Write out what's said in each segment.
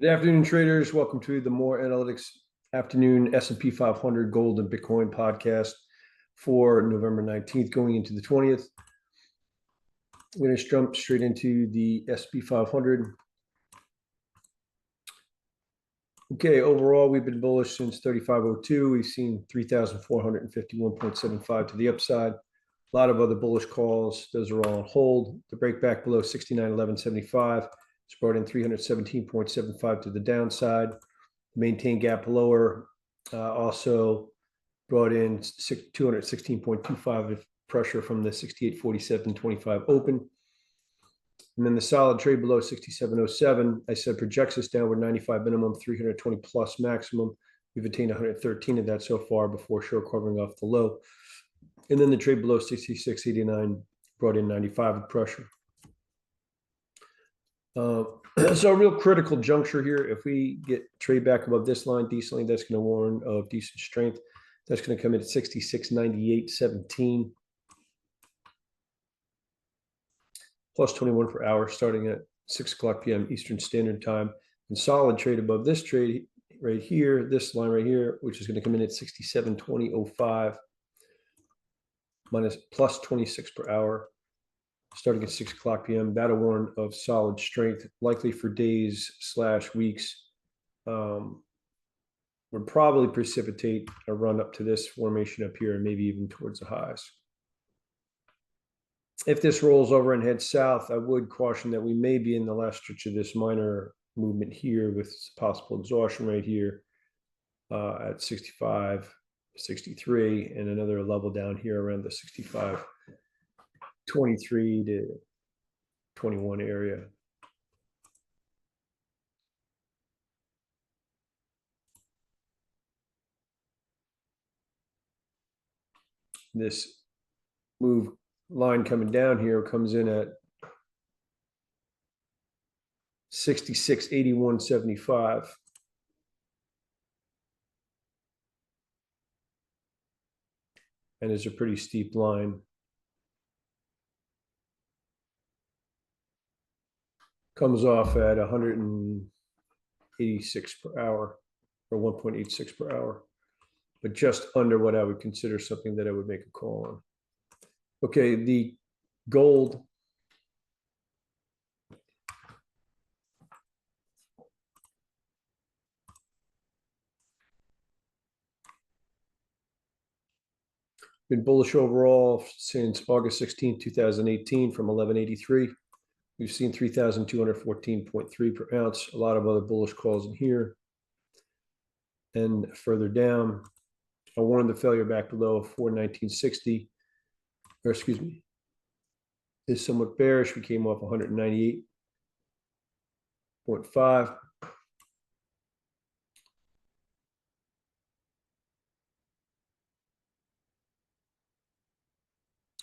Good afternoon, traders. Welcome to the More Analytics Afternoon S&P 500 Gold and Bitcoin podcast for November 19th, going into the 20th. We're going to jump straight into the S&P 500. Okay, overall, we've been bullish since 3502. We've seen 3,451.75 to the upside. A lot of other bullish calls. Those are all on hold. The break back below 69.1175. It's brought in 317.75 to the downside. Maintain gap lower. Also brought in 216.25 of pressure from the 68.4725 open. And then the solid trade below 67.07, I said projects us downward 95 minimum, 320 plus maximum. We've attained 113 of that so far before short covering off the low. And then the trade below 66.89 brought in 95 of pressure. So a real critical juncture here. If we get trade back above this line decently, that's going to warn of decent strength. That's going to come in at 66.9817. Plus 21 per hour starting at 6 o'clock p.m. Eastern Standard Time. And solid trade above this trade right here, this line right here, which is going to come in at 67.2005 minus plus 26 per hour. Starting at 6 o'clock p.m. That'll warn of solid strength, likely for days/weeks. Would probably precipitate a run up to this formation up here and maybe even towards the highs. If this rolls over and heads south, I would caution that we may be in the last stretch of this minor movement here with possible exhaustion right here at 65, 63, and another level down here around the 65. 23 to 21 area. This move line coming down here comes in at 66.8175. And it's a pretty steep line. Comes off at 186 per hour or 1.86 per hour, but just under what I would consider something that I would make a call on. Okay, the gold. Been bullish overall since August 16, 2018 from 1183. We've seen 3,214.3 per ounce. A lot of other bullish calls in here. And further down, I warned the failure back below 419.60, or excuse me, is somewhat bearish. We came off 198.5.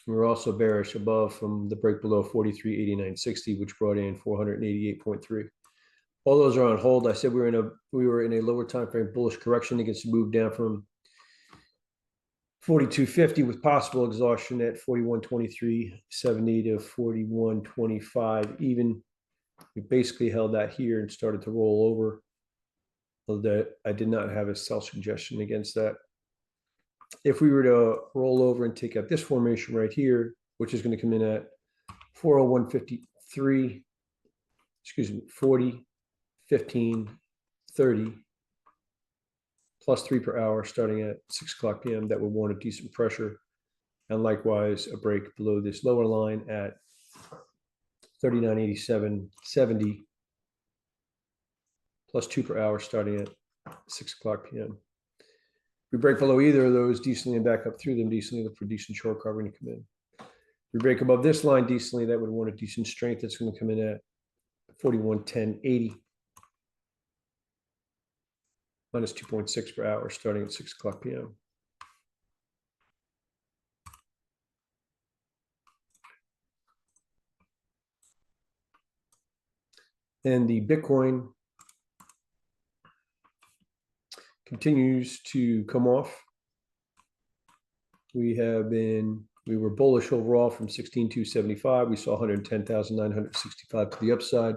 We're also bearish above from the break below 43.8960, which brought in 488.3. All those are on hold. I said we were in a lower time frame bullish correction against a move down from 42.50 with possible exhaustion at 41.2370 to 41.25 even. We basically held that here and started to roll over. That I did not have a sell suggestion against that. If we were to roll over and take out this formation right here, which is going to come in at 401.53, excuse me, 40, 15, 30, plus 3 per hour starting at 6 o'clock p.m. That would warrant a decent pressure. And likewise, a break below this lower line at 39.8770, plus 2 per hour starting at 6 o'clock p.m. If we break below either of those decently and back up through them decently, look for decent short covering to come in. If we break above this line decently, that would warrant a decent strength. That's going to come in at 41.1080. Minus 2.6 per hour starting at 6 o'clock p.m. And the Bitcoin continues to come off. We were bullish overall from 16,275. We saw 110,965 to the upside.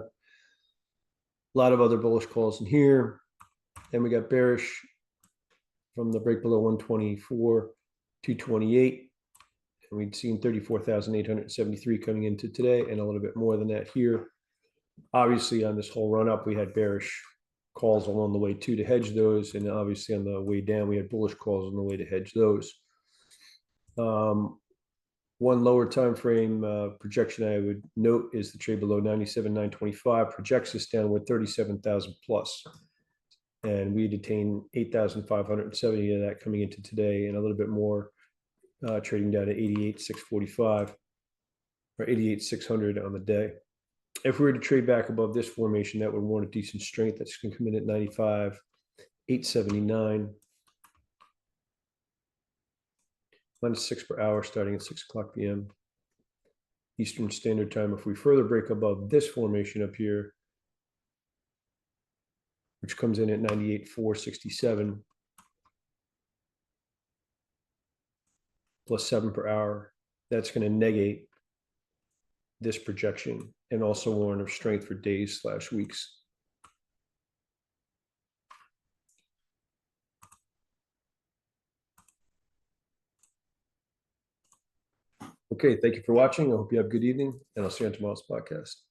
A lot of other bullish calls in here. Then we got bearish from the break below 124, 228. And we'd seen 34,873 coming into today and a little bit more than that here. Obviously, on this whole run up, we had bearish calls along the way too to hedge those. And obviously on the way down, we had bullish calls on the way to hedge those. One lower time frame projection I would note is the trade below 97,925 projects us downward 37,000 plus. And we detained 8,570 of that coming into today and a little bit more trading down to 88,645 or 88,600 on the day. If we were to trade back above this formation, that would warrant a decent strength. That's going to come in at 95,879. -6 per hour starting at 6 o'clock p.m. Eastern Standard Time. If we further break above this formation up here, which comes in at 98,467 plus 7 per hour, that's going to negate this projection and also warrant of strength for days/weeks. Okay, thank you for watching. I hope you have a good evening, and I'll see you on tomorrow's podcast.